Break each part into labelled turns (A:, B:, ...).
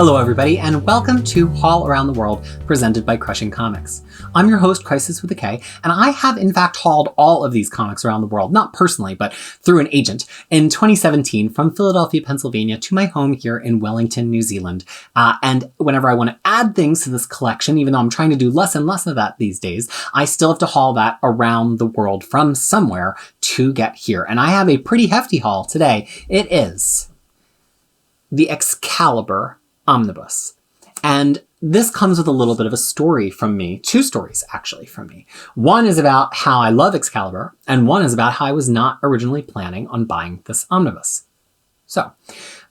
A: Hello everybody, and welcome to Haul Around the World, presented by Crushing Comics. I'm your host, Crisis with a K, and I have in fact hauled all of these comics around the world, not personally, but through an agent, in 2017 from Philadelphia, Pennsylvania to my home here in Wellington, New Zealand. And whenever I want to add things to this collection, even though I'm trying to do less and less of that these days, I still have to haul that around the world from somewhere to get here. And I have a pretty hefty haul today. It is the Excalibur Omnibus. And this comes with a little bit of a story from me. Two stories, actually, from me. One is about how I love Excalibur, and one is about how I was not originally planning on buying this omnibus. So,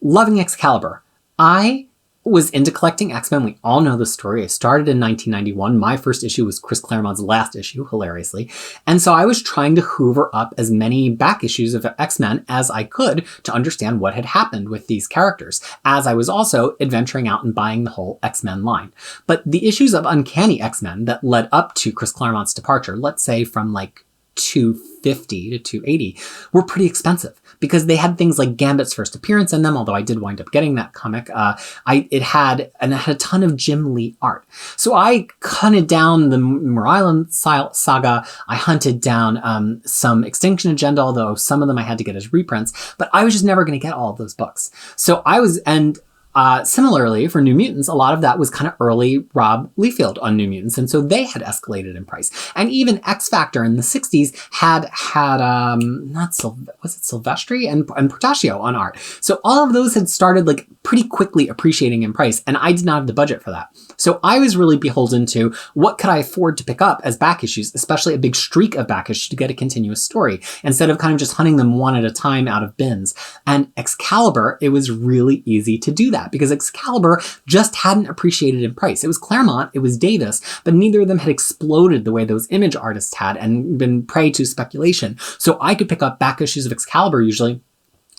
A: loving Excalibur. I was into collecting X-Men. We all know the story. I started in 1991. My first issue was Chris Claremont's last issue, hilariously. And so I was trying to hoover up as many back issues of X-Men as I could to understand what had happened with these characters, as I was also adventuring out and buying the whole X-Men line. But the issues of Uncanny X-Men that led up to Chris Claremont's departure, let's say from like 250 to 280, were pretty expensive because they had things like Gambit's first appearance in them, although I did wind up getting that comic. It had a ton of Jim Lee art. So I hunted down the Moore Island saga. I hunted down some Extinction Agenda, although some of them I had to get as reprints, but I was just never going to get all of those books. So similarly, for New Mutants, a lot of that was kind of early Rob Liefeld on New Mutants, and so they had escalated in price. And even X Factor in the 60s had Silvestri and Portacio on art. So all of those had started like pretty quickly appreciating in price, and I did not have the budget for that. So I was really beholden to what could I afford to pick up as back issues, especially a big streak of back issues to get a continuous story, instead of kind of just hunting them one at a time out of bins. And Excalibur, it was really easy to do that, because Excalibur just hadn't appreciated in price. It was Claremont, it was Davis, but neither of them had exploded the way those image artists had and been prey to speculation. So I could pick up back issues of Excalibur usually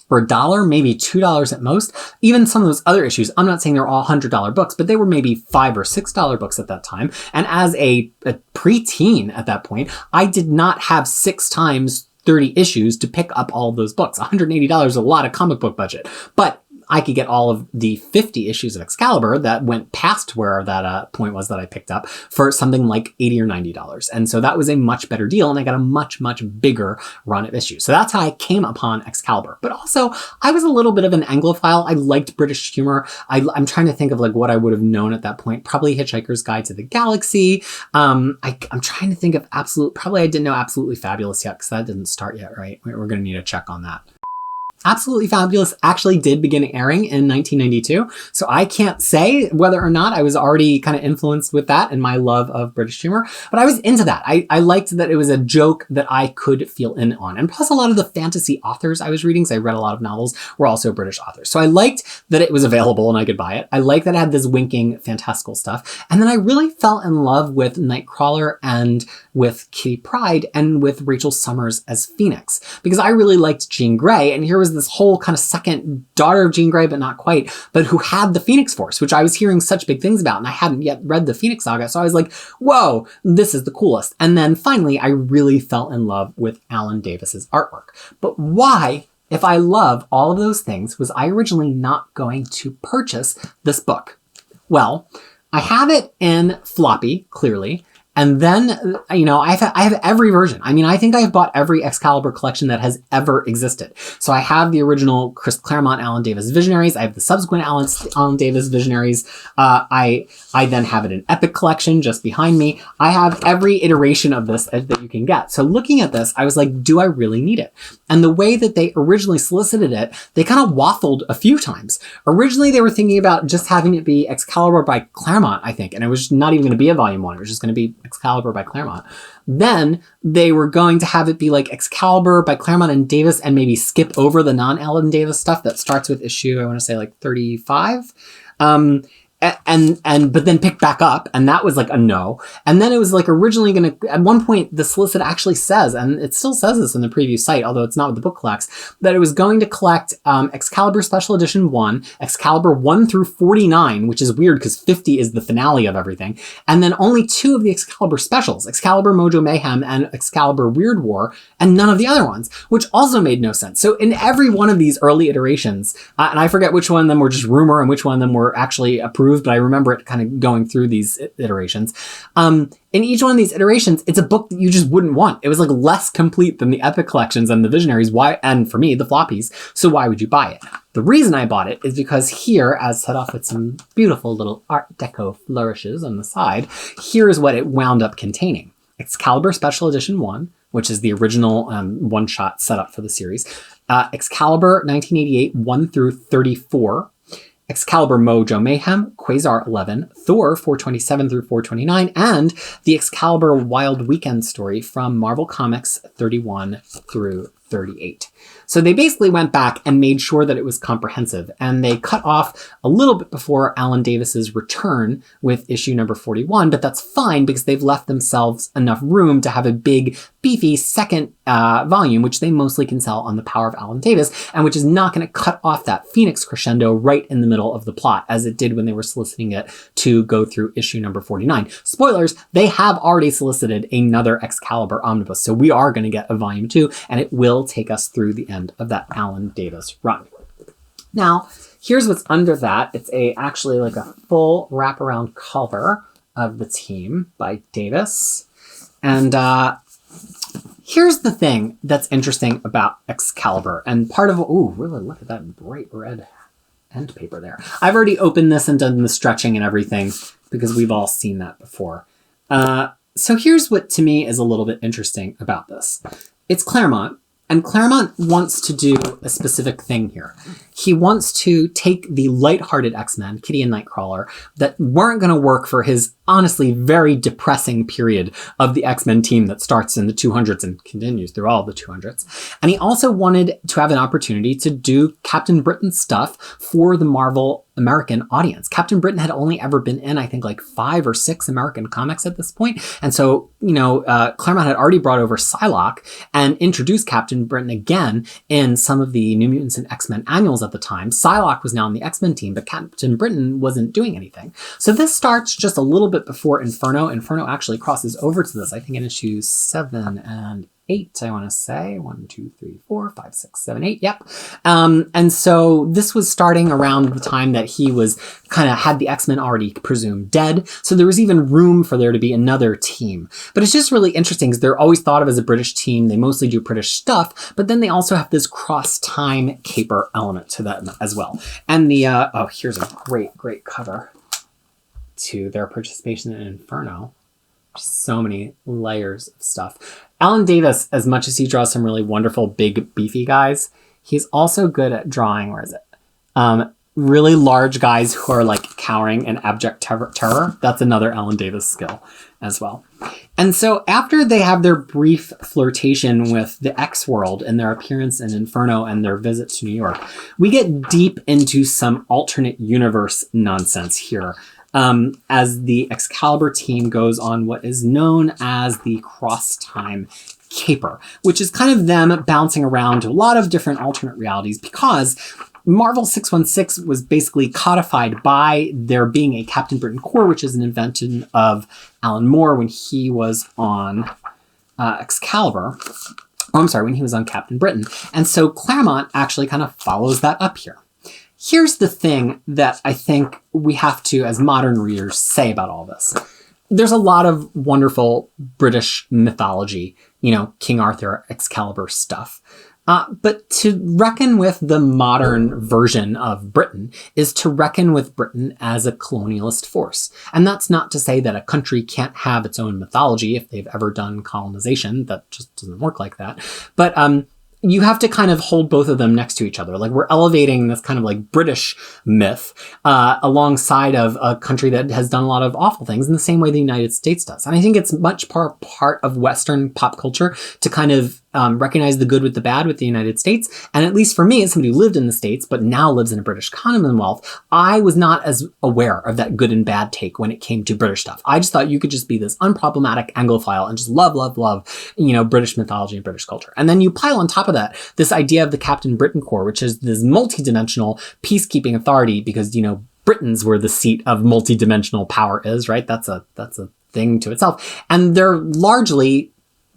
A: for $1, maybe $2 at most. Even some of those other issues, I'm not saying they're all $100 books, but they were maybe $5 or $6 books at that time. And as a preteen at that point, I did not have 6 times 30 issues to pick up all of those books. $180 is a lot of comic book budget, but I could get all of the 50 issues of Excalibur that went past where that point was that I picked up for something like $80 or $90. And so that was a much better deal, and I got a much, much bigger run of issues. So that's how I came upon Excalibur. But also, I was a little bit of an Anglophile. I liked British humor. I'm trying to think of like what I would have known at that point. Probably Hitchhiker's Guide to the Galaxy. I'm trying to think of probably I didn't know Absolutely Fabulous yet, because that didn't start yet, right? We're going to need a check on that. Absolutely Fabulous actually did begin airing in 1992, so I can't say whether or not I was already kind of influenced with that and my love of British humor, but I was into that. I liked that it was a joke that I could feel in on. And plus a lot of the fantasy authors I was reading, so I read a lot of novels, were also British authors. So I liked that it was available and I could buy it. I liked that it had this winking, fantastical stuff. And then I really fell in love with Nightcrawler and with Kitty Pryde and with Rachel Summers as Phoenix, because I really liked Jean Grey, and here was this whole kind of second daughter of Jean Grey, but not quite, but who had the Phoenix Force, which I was hearing such big things about, and I hadn't yet read the Phoenix Saga, so I was like, whoa, this is the coolest. And then finally, I really fell in love with Alan Davis's artwork. But why, if I love all of those things, was I originally not going to purchase this book? Well, I have it in floppy, clearly. And then, I have every version. I mean, I think I've bought every Excalibur collection that has ever existed. So I have the original Chris Claremont, Alan Davis Visionaries. I have the subsequent Alan Davis Visionaries. I then have it in Epic Collection just behind me. I have every iteration of this that you can get. So looking at this, I was like, do I really need it? And the way that they originally solicited it, they kind of waffled a few times. Originally, they were thinking about just having it be Excalibur by Claremont, I think. And it was not even going to be a volume 1. It was just going to be Excalibur by Claremont. Then they were going to have it be like Excalibur by Claremont and Davis, and maybe skip over the non-Alan Davis stuff that starts with issue, I want to say like 35. but then picked back up, and that was like a no. And then it was like originally going to, at one point, the solicit actually says, and it still says this in the preview site, although it's not what the book collects, that it was going to collect Excalibur Special Edition 1, Excalibur 1 through 49, which is weird because 50 is the finale of everything, and then only 2 of the Excalibur specials, Excalibur Mojo Mayhem and Excalibur Weird War, and none of the other ones, which also made no sense. So in every one of these early iterations, and I forget which one of them were just rumor and which one of them were actually approved, but I remember it kind of going through these iterations. In each one of these iterations, it's a book that you just wouldn't want. It was like less complete than the Epic collections and the Visionaries. Why? And for me, the floppies. So why would you buy it? The reason I bought it is because here, as set off with some beautiful little Art Deco flourishes on the side, here is what it wound up containing. Excalibur Special Edition 1, which is the original one-shot setup for the series. Excalibur 1988 1 through 34. Excalibur Mojo Mayhem, Quasar 11, Thor 427 through 429, and the Excalibur Wild Weekend story from Marvel Comics 31 through 38. So they basically went back and made sure that it was comprehensive, and they cut off a little bit before Alan Davis's return with issue number 41, but that's fine because they've left themselves enough room to have a big, beefy second volume, which they mostly can sell on the power of Alan Davis, and which is not going to cut off that Phoenix crescendo right in the middle of the plot, as it did when they were soliciting it to go through issue number 49. Spoilers, they have already solicited another Excalibur omnibus, so we are going to get a volume 2, and it will take us through the end of that Alan Davis run. Now, here's what's under that. It's actually like a full wraparound cover of the team by Davis. And here's the thing that's interesting about Excalibur. And part of, ooh, really look at that bright red end paper there. I've already opened this and done the stretching and everything because we've all seen that before. So here's what to me is a little bit interesting about this. It's Claremont. And Claremont wants to do a specific thing here. He wants to take the lighthearted X-Men, Kitty and Nightcrawler, that weren't going to work for his honestly very depressing period of the X-Men team that starts in the 200s and continues through all the 200s. And he also wanted to have an opportunity to do Captain Britain stuff for the Marvel American audience. Captain Britain had only ever been in, I think, like 5 or 6 American comics at this point. And so, Claremont had already brought over Psylocke and introduced Captain Britain again in some of the New Mutants and X-Men annuals at the time. Psylocke was now on the X-Men team, but Captain Britain wasn't doing anything. So this starts just a little bit before Inferno. Inferno actually crosses over to this, I think, in issues 7 and 8, I want to say. 1, 2, 3, 4, 5, 6, 7, 8. Yep. And so this was starting around the time that he was kind of had the X-Men already presumed dead. So there was even room for there to be another team. But it's just really interesting because they're always thought of as a British team. They mostly do British stuff, but then they also have this cross-time caper element to them as well. And the, here's a great cover to their participation in Inferno. So many layers of stuff. Alan Davis, as much as he draws some really wonderful, big, beefy guys, he's also good at drawing, where is it? Really large guys who are like cowering in abject terror. That's another Alan Davis skill as well. And so after they have their brief flirtation with the X-World and their appearance in Inferno and their visit to New York, we get deep into some alternate universe nonsense here. As the Excalibur team goes on what is known as the cross-time caper, which is kind of them bouncing around to a lot of different alternate realities because Marvel 616 was basically codified by there being a Captain Britain Corps, which is an invention of Alan Moore when he was on Excalibur. When he was on Captain Britain. And so Claremont actually kind of follows that up here. Here's the thing that I think we have to, as modern readers, say about all this. There's a lot of wonderful British mythology, King Arthur, Excalibur stuff. But to reckon with the modern version of Britain is to reckon with Britain as a colonialist force. And that's not to say that a country can't have its own mythology if they've ever done colonization. That just doesn't work like that. But you have to kind of hold both of them next to each other. Like we're elevating this kind of like British myth alongside of a country that has done a lot of awful things in the same way the United States does. And I think it's much part of Western pop culture to kind of recognize the good with the bad with the United States. And at least for me, as somebody who lived in the States, but now lives in a British Commonwealth, I was not as aware of that good and bad take when it came to British stuff. I just thought you could just be this unproblematic Anglophile and just love, love, love, British mythology and British culture. And then you pile on top of that this idea of the Captain Britain Corps, which is this multi-dimensional peacekeeping authority because, Britons were the seat of multi-dimensional power is, right? That's a thing to itself. And they're largely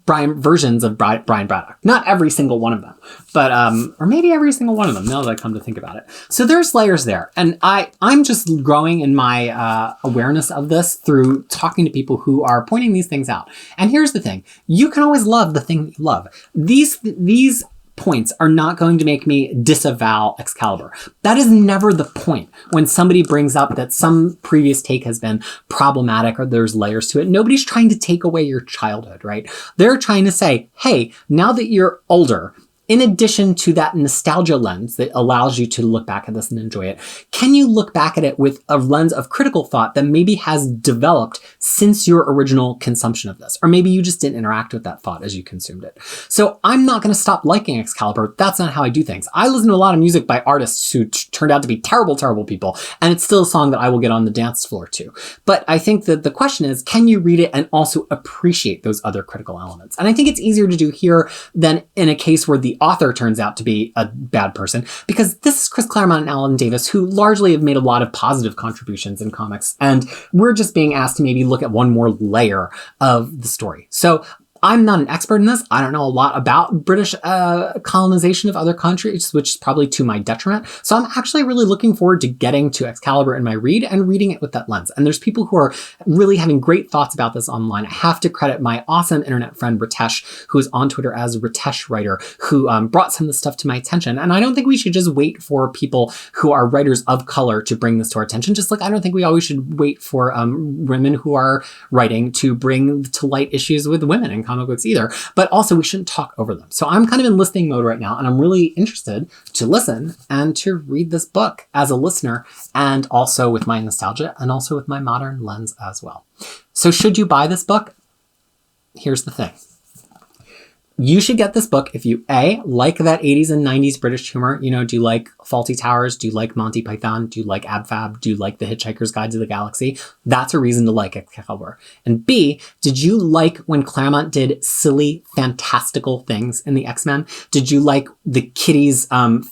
A: versions of Brian Braddock. Not every single one of them, but, or maybe every single one of them, now that I come to think about it. So there's layers there. And I'm just growing in my awareness of this through talking to people who are pointing these things out. And here's the thing. You can always love the thing that you love. These points are not going to make me disavow Excalibur. That is never the point when somebody brings up that some previous take has been problematic or there's layers to it. Nobody's trying to take away your childhood, right? They're trying to say, hey, now that you're older, in addition to that nostalgia lens that allows you to look back at this and enjoy it, can you look back at it with a lens of critical thought that maybe has developed since your original consumption of this? Or maybe you just didn't interact with that thought as you consumed it. So I'm not going to stop liking Excalibur. That's not how I do things. I listen to a lot of music by artists who turned out to be terrible, terrible people, and it's still a song that I will get on the dance floor to. But I think that the question is, can you read it and also appreciate those other critical elements? And I think it's easier to do here than in a case where the author turns out to be a bad person, because this is Chris Claremont and Alan Davis, who largely have made a lot of positive contributions in comics, and we're just being asked to maybe look at one more layer of the story. So I'm not an expert in this. I don't know a lot about British colonization of other countries, which is probably to my detriment. So I'm actually really looking forward to getting to Excalibur in my read and reading it with that lens. And there's people who are really having great thoughts about this online. I have to credit my awesome internet friend Ritesh, who is on Twitter as Ritesh Writer, who brought some of this stuff to my attention. And I don't think we should just wait for people who are writers of color to bring this to our attention. Just like I don't think we always should wait for women who are writing to bring to light issues with women in comic books either, but also we shouldn't talk over them. So I'm kind of in listening mode right now, and I'm really interested to listen and to read this book as a listener, and also with my nostalgia and also with my modern lens as well. So should you buy this book? Here's the thing. You should get this book if you, A, like that 80s and 90s British humor. Do you like Fawlty Towers? Do you like Monty Python? Do you like Ab Fab? Do you like The Hitchhiker's Guide to the Galaxy? That's a reason to like Excalibur. And B, did you like when Claremont did silly, fantastical things in the X-Men? Did you like the Kitty's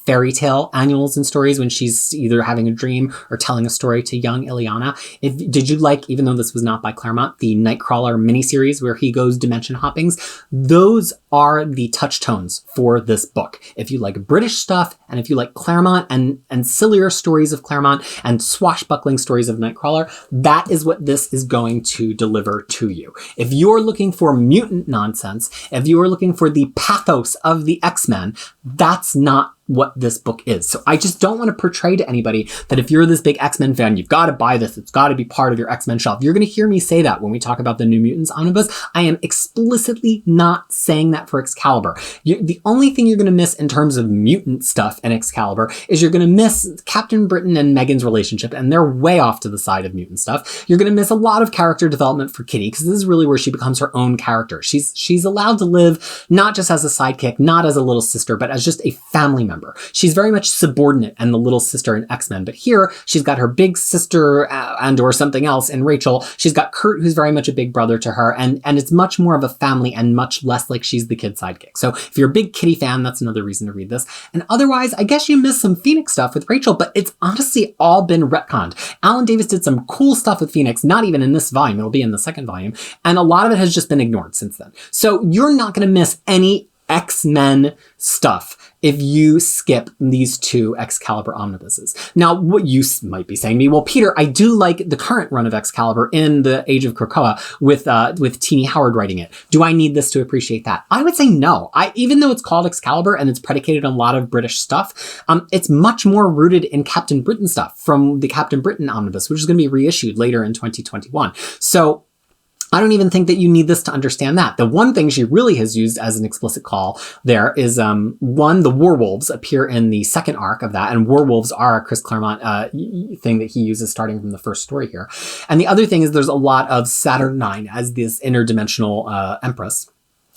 A: fairy tale annuals and stories when she's either having a dream or telling a story to young Ileana? Did you like, even though this was not by Claremont, the Nightcrawler miniseries where he goes dimension hoppings? Those are the touch tones for this book. If you like British stuff, and if you like Claremont and sillier stories of Claremont and swashbuckling stories of Nightcrawler, that is what this is going to deliver to you. If you're looking for mutant nonsense, if you are looking for the pathos of the X-Men, that's not what this book is. So I just don't want to portray to anybody that if you're this big X-Men fan, you've got to buy this. It's got to be part of your X-Men shelf. You're going to hear me say that when we talk about the New Mutants Omnibus. I am explicitly not saying that for Excalibur. The only thing you're going to miss in terms of mutant stuff in Excalibur is you're going to miss Captain Britain and Megan's relationship, and they're way off to the side of mutant stuff. You're going to miss a lot of character development for Kitty, because this is really where she becomes her own character. She's allowed to live not just as a sidekick, not as a little sister, but as just a family member. She's very much subordinate and the little sister in X-Men, but here she's got her big sister and or something else in Rachel. She's got Kurt, who's very much a big brother to her, and it's much more of a family and much less like she's the kid sidekick. So if you're a big Kitty fan, that's another reason to read this. And otherwise, I guess you missed some Phoenix stuff with Rachel, but it's honestly all been retconned. Alan Davis did some cool stuff with Phoenix, not even in this volume. It'll be in the second volume. And a lot of it has just been ignored since then. So you're not going to miss any X-Men stuff if you skip these two Excalibur omnibuses. Now, what you might be saying to me, well, Peter, I do like the current run of Excalibur in the Age of Krakoa with Teenie Howard writing it. Do I need this to appreciate that? I would say no. Even though it's called Excalibur and it's predicated on a lot of British stuff, it's much more rooted in Captain Britain stuff from the Captain Britain omnibus, which is going to be reissued later in 2021. So I don't even think that you need this to understand that. The one thing she really has used as an explicit call there is, one, the werewolves appear in the second arc of that, and werewolves are a Chris Claremont thing that he uses starting from the first story here. And the other thing is there's a lot of Saturn IX as this interdimensional empress.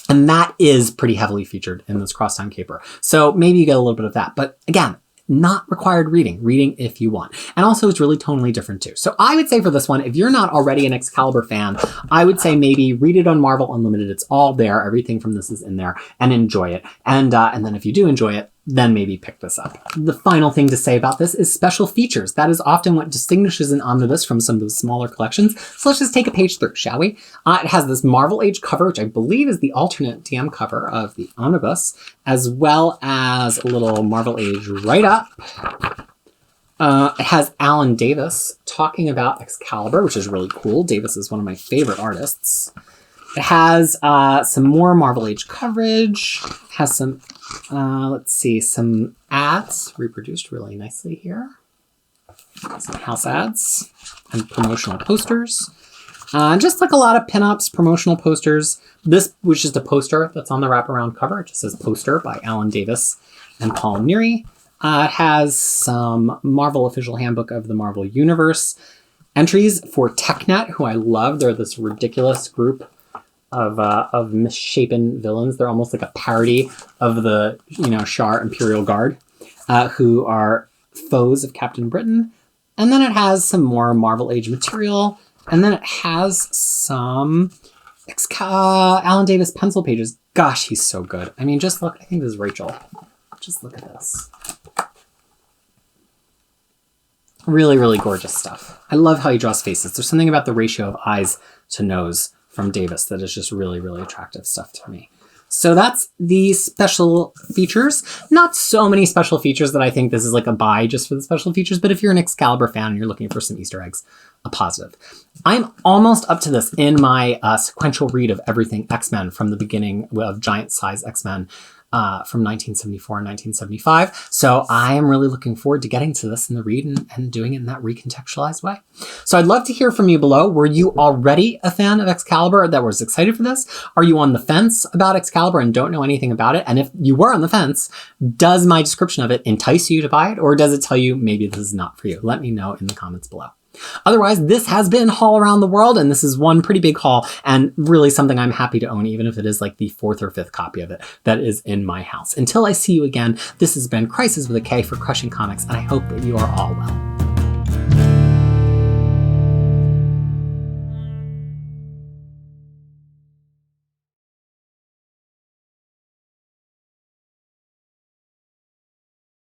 A: And that is pretty heavily featured in this Crosstown Caper. So maybe you get a little bit of that. But again, not required reading. Reading if you want. And also it's really tonally different too. So I would say for this one, if you're not already an Excalibur fan, I would say maybe read it on Marvel Unlimited. It's all there. Everything from this is in there, and enjoy it. And then if you do enjoy it, then maybe pick this up. The final thing to say about this is special features. That is often what distinguishes an omnibus from some of those smaller collections. So let's just take a page through, shall we? It has this Marvel Age cover, which I believe is the alternate DM cover of the omnibus, as well as a little Marvel Age write-up. It has Alan Davis talking about Excalibur, which is really cool. Davis is one of my favorite artists. It has some more Marvel Age coverage. It has some, some ads reproduced really nicely here. Some house ads and promotional posters. Just like a lot of pinups, promotional posters. This was just a poster that's on the wraparound cover. It just says poster by Alan Davis and Paul Neary. It has some Marvel Official Handbook of the Marvel Universe entries for TechNet, who I love. They're this ridiculous group of misshapen villains. They're almost like a parody of the, Shar Imperial Guard, who are foes of Captain Britain. And then it has some more Marvel Age material. And then it has some Alan Davis pencil pages. Gosh, he's so good. I mean, just look. I think this is Rachel. Just look at this. Really, really gorgeous stuff. I love how he draws faces. There's something about the ratio of eyes to nose from Davis that is just really, really attractive stuff to me. So that's the special features. Not so many special features that I think this is like a buy just for the special features, but if you're an Excalibur fan and you're looking for some Easter eggs, a positive. I'm almost up to this in my sequential read of everything X-Men from the beginning of giant size X-Men from 1974 and 1975. So I am really looking forward to getting to this in the read and doing it in that recontextualized way. So I'd love to hear from you below. Were you already a fan of Excalibur that was excited for this? Are you on the fence about Excalibur and don't know anything about it? And if you were on the fence, does my description of it entice you to buy it? Or does it tell you maybe this is not for you? Let me know in the comments below. Otherwise, this has been Haul Around the World, and this is one pretty big haul and really something I'm happy to own, even if it is like the 4th or 5th copy of it that is in my house. Until I see you again, this has been Crisis with a K for Crushing Comics, and I hope that you are all well.